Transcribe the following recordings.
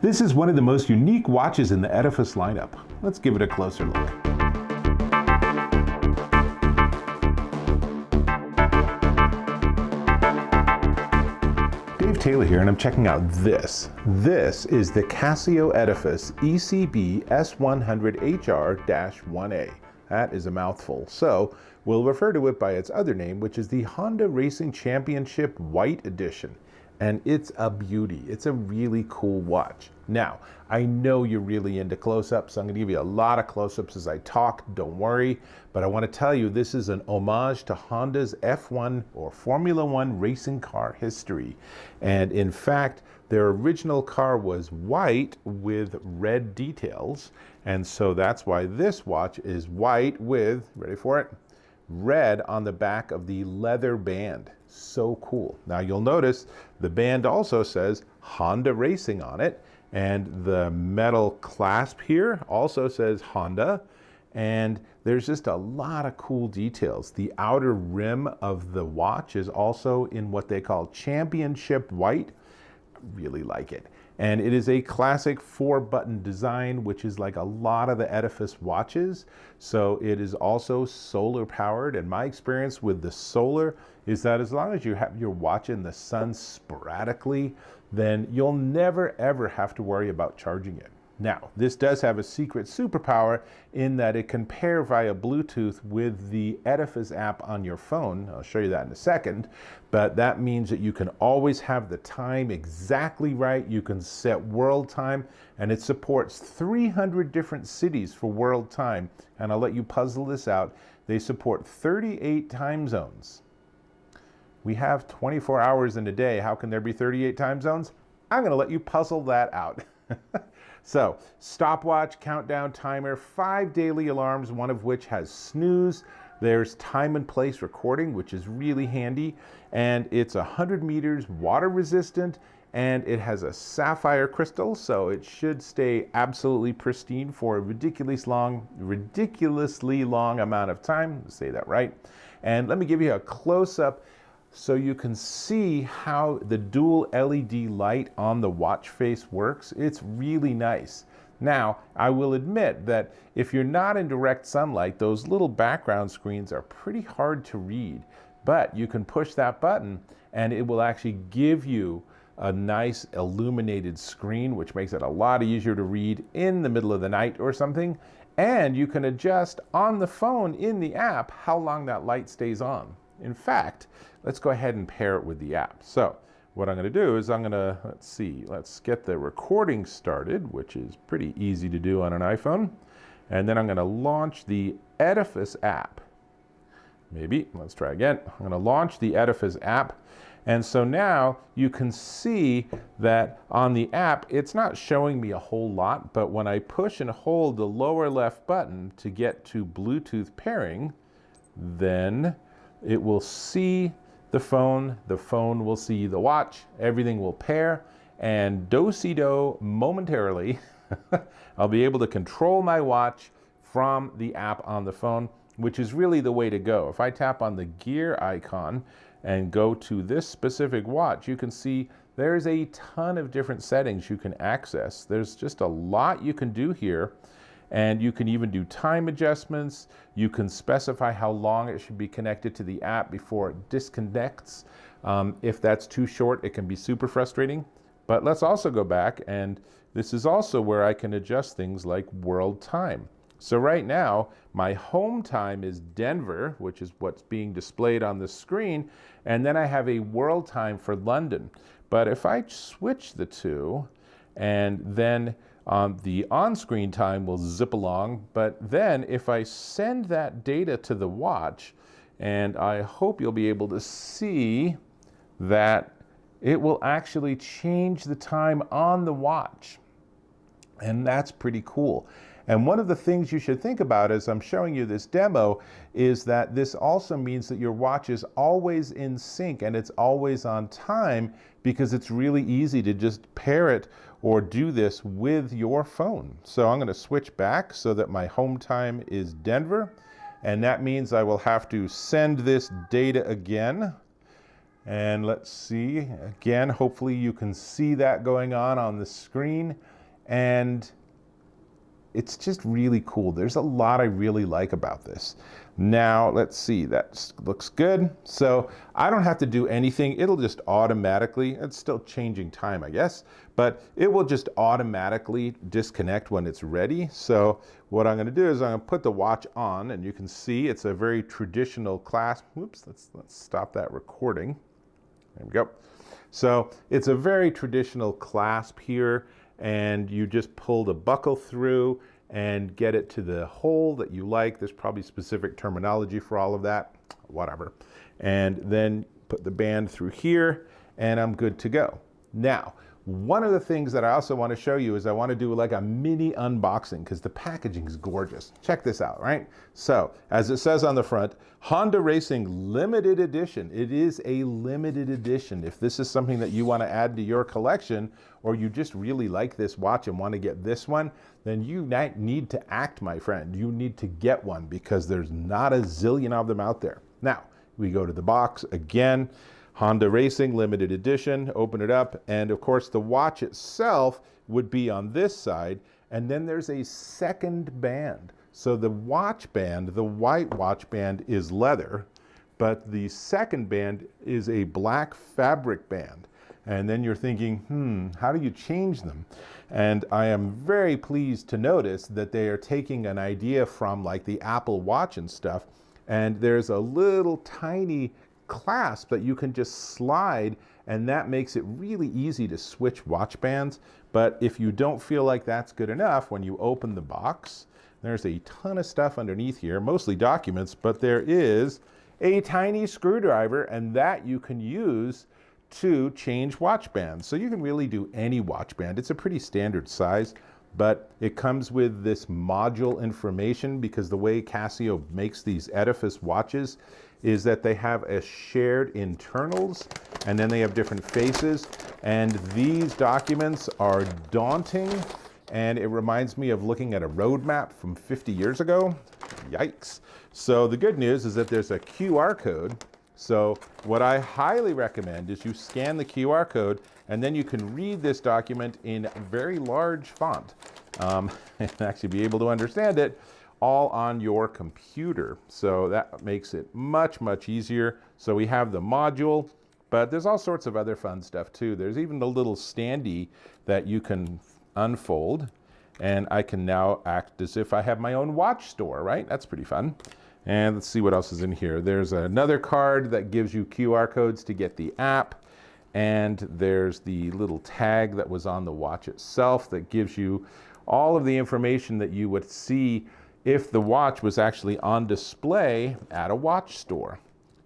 This is one of the most unique watches in the Edifice lineup. Let's give it a closer look. Dave Taylor here, and I'm checking out this. This is the Casio Edifice ECB-S100HR-1A. That is a mouthful, so we'll refer to it by its other name, which is the Honda Racing Championship White Edition. And it's a beauty. It's a really cool watch. Now, I know you're really into close-ups, so I'm going to give you a lot of close-ups as I talk, don't worry. But I want to tell you, this is an homage to Honda's F1 or Formula One racing car history. And in fact, their original car was white with red details. And so that's why this watch is white with, ready for it? Red on the back of the leather band. So cool. Now you'll notice the band also says Honda Racing on it, and the metal clasp here also says Honda, and there's just a lot of cool details. The outer rim of the watch is also in what they call championship white. I really like it. And it is a classic 4-button design, which is like a lot of the Edifice watches. So it is also solar powered. And my experience with the solar is that as long as you have your watch in the sun sporadically, then you'll never ever have to worry about charging it. Now, this does have a secret superpower in that it can pair via Bluetooth with the Edifice app on your phone. I'll show you that in a second, but that means that you can always have the time exactly right. You can set world time, and it supports 300 different cities for world time. And I'll let you puzzle this out. They support 38 time zones. We have 24 hours in a day. How can there be 38 time zones? I'm going to let you puzzle that out. So, stopwatch, countdown, timer, 5 daily alarms, one of which has snooze. There's time and place recording, which is really handy. And it's 100 meters water resistant, and it has a sapphire crystal, so it should stay absolutely pristine for a ridiculously long amount of time. Let's say that right. And let me give you a close-up so you can see how the dual LED light on the watch face works. It's really nice. Now, I will admit that if you're not in direct sunlight, those little background screens are pretty hard to read, but you can push that button and it will actually give you a nice illuminated screen, which makes it a lot easier to read in the middle of the night or something. And you can adjust on the phone in the app how long that light stays on. In fact, let's go ahead and pair it with the app. So what I'm going to do is let's get the recording started, which is pretty easy to do on an iPhone. And then I'm going to launch the Edifice app. Let's try again. I'm going to launch the Edifice app. And so now you can see that on the app, it's not showing me a whole lot, but when I push and hold the lower left button to get to Bluetooth pairing, then it will see the phone will see the watch, everything will pair, and do-si-do momentarily, I'll be able to control my watch from the app on the phone, which is really the way to go. If I tap on the gear icon and go to this specific watch, you can see there's a ton of different settings you can access. There's just a lot you can do here. And you can even do time adjustments. You can specify how long it should be connected to the app before it disconnects. If that's too short, it can be super frustrating. But let's also go back, and this is also where I can adjust things like world time. So right now, my home time is Denver, which is what's being displayed on the screen. And then I have a world time for London. But if I switch the two, and then the on-screen time will zip along, but then if I send that data to the watch, and I hope you'll be able to see that it will actually change the time on the watch. And that's pretty cool. And one of the things you should think about as I'm showing you this demo is that this also means that your watch is always in sync and it's always on time, because it's really easy to just pair it or do this with your phone. So I'm going to switch back so that my home time is Denver, and that means I will have to send this data again. And let's see, again, hopefully you can see that going on the screen. And it's just really cool. There's a lot I really like about this. Now, let's see, that looks good. So I don't have to do anything. It'll just automatically, it's still changing time, I guess, but it will just automatically disconnect when it's ready. So what I'm gonna do is I'm gonna put the watch on, and you can see it's a very traditional clasp. Whoops, let's stop that recording. There we go. So it's a very traditional clasp here, and you just pull the buckle through and get it to the hole that you like. There's probably specific terminology for all of that, whatever. And then put the band through here, and I'm good to go. Now, one of the things that I also want to show you is I want to do like a mini unboxing because the packaging is gorgeous. Check this out, right? So, as it says on the front, Honda Racing Limited Edition. It is a limited edition. If this is something that you want to add to your collection, or you just really like this watch and want to get this one, then you need to act, my friend. You need to get one because there's not a zillion of them out there. Now, we go to the box again. Honda Racing Limited Edition, open it up, and of course the watch itself would be on this side, and then there's a second band. So the watch band, the white watch band, is leather, but the second band is a black fabric band. And then you're thinking, how do you change them? And I am very pleased to notice that they are taking an idea from like the Apple Watch and stuff, and there's a little tiny clasp that you can just slide, and that makes it really easy to switch watch bands. But if you don't feel like that's good enough, when you open the box, there's a ton of stuff underneath here, mostly documents, but there is a tiny screwdriver, and that you can use to change watch bands. So you can really do any watch band. It's a pretty standard size, but it comes with this module information because the way Casio makes these Edifice watches is that they have a shared internals, and then they have different faces, and these documents are daunting, and it reminds me of looking at a roadmap from 50 years ago. Yikes. So the good news is that there's a QR code. So what I highly recommend is you scan the QR code, and then you can read this document in very large font and actually be able to understand it all on your computer. So that makes it much, much easier. So we have the module, but there's all sorts of other fun stuff too. There's even the little standee that you can unfold, and I can now act as if I have my own watch store, right? That's pretty fun. And let's see what else is in here. There's another card that gives you QR codes to get the app. And there's the little tag that was on the watch itself that gives you all of the information that you would see if the watch was actually on display at a watch store.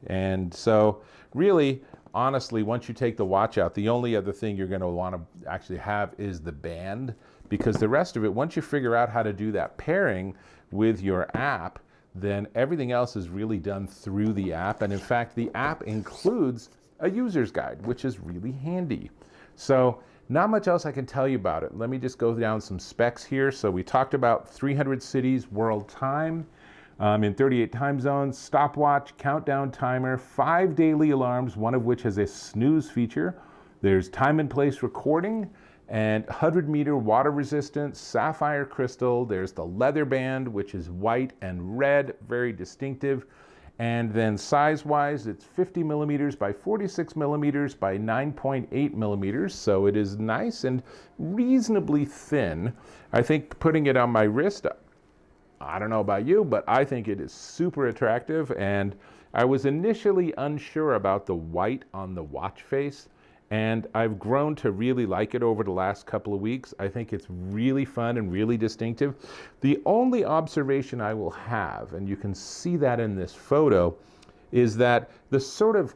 And so really, honestly, once you take the watch out, the only other thing you're going to want to actually have is the band, because the rest of it, once you figure out how to do that pairing with your app, then everything else is really done through the app. And in fact, the app includes a user's guide, which is really handy. So not much else I can tell you about it. Let me just go down some specs here. So we talked about 300 cities world time in 38 time zones, stopwatch, countdown timer, 5 daily alarms, one of which has a snooze feature. There's time and place recording, and 100-meter water resistance, sapphire crystal. There's the leather band, which is white and red, very distinctive. And then size-wise, it's 50 millimeters by 46 millimeters by 9.8 millimeters. So it is nice and reasonably thin. I think putting it on my wrist, I don't know about you, but I think it is super attractive. And I was initially unsure about the white on the watch face, and I've grown to really like it over the last couple of weeks. I think it's really fun and really distinctive. The only observation I will have, and you can see that in this photo, is that the sort of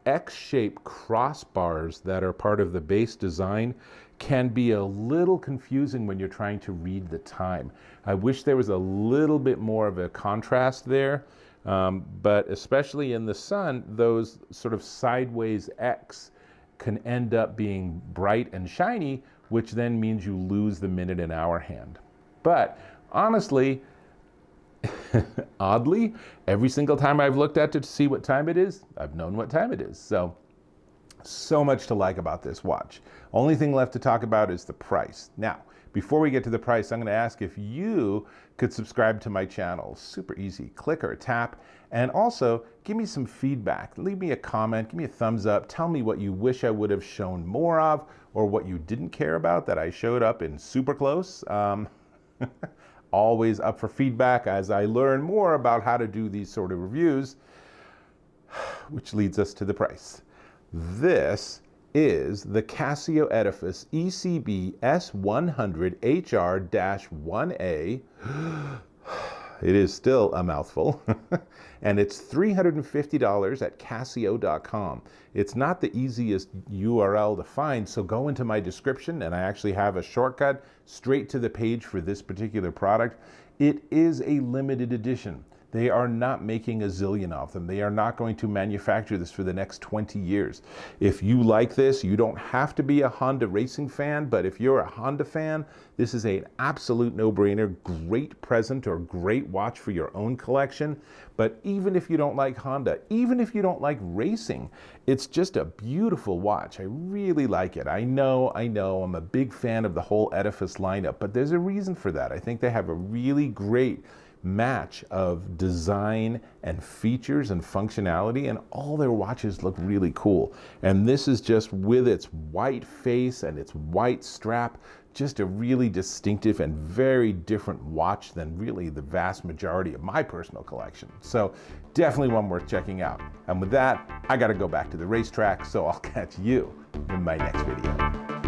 X-shaped crossbars that are part of the base design can be a little confusing when you're trying to read the time. I wish there was a little bit more of a contrast there, but especially in the sun, those sort of sideways X can end up being bright and shiny, which then means you lose the minute and hour hand. But honestly, oddly, every single time I've looked at it to see what time it is, I've known what time it is. So So much to like about this watch. Only thing left to talk about is the price. Now, before we get to the price, I'm going to ask if you could subscribe to my channel. Super easy. Click or tap. And also, give me some feedback. Leave me a comment. Give me a thumbs up. Tell me what you wish I would have shown more of, or what you didn't care about that I showed up in super close. Always up for feedback as I learn more about how to do these sort of reviews, which leads us to the price. This is the Casio Edifice ECB-S100HR-1A. It is still a mouthful. And it's $350 at Casio.com. It's not the easiest URL to find, so go into my description, and I actually have a shortcut straight to the page for this particular product. It is a limited edition. They are not making a zillion of them. They are not going to manufacture this for the next 20 years. If you like this, you don't have to be a Honda racing fan, but if you're a Honda fan, this is an absolute no-brainer. Great present or great watch for your own collection. But even if you don't like Honda, even if you don't like racing, it's just a beautiful watch. I really like it. I know, I'm a big fan of the whole Edifice lineup, but there's a reason for that. I think they have a really great match of design and features and functionality, and all their watches look really cool. And this is just, with its white face and its white strap, just a really distinctive and very different watch than really the vast majority of my personal collection. So definitely one worth checking out. And with that, I got to go back to the racetrack, so I'll catch you in my next video.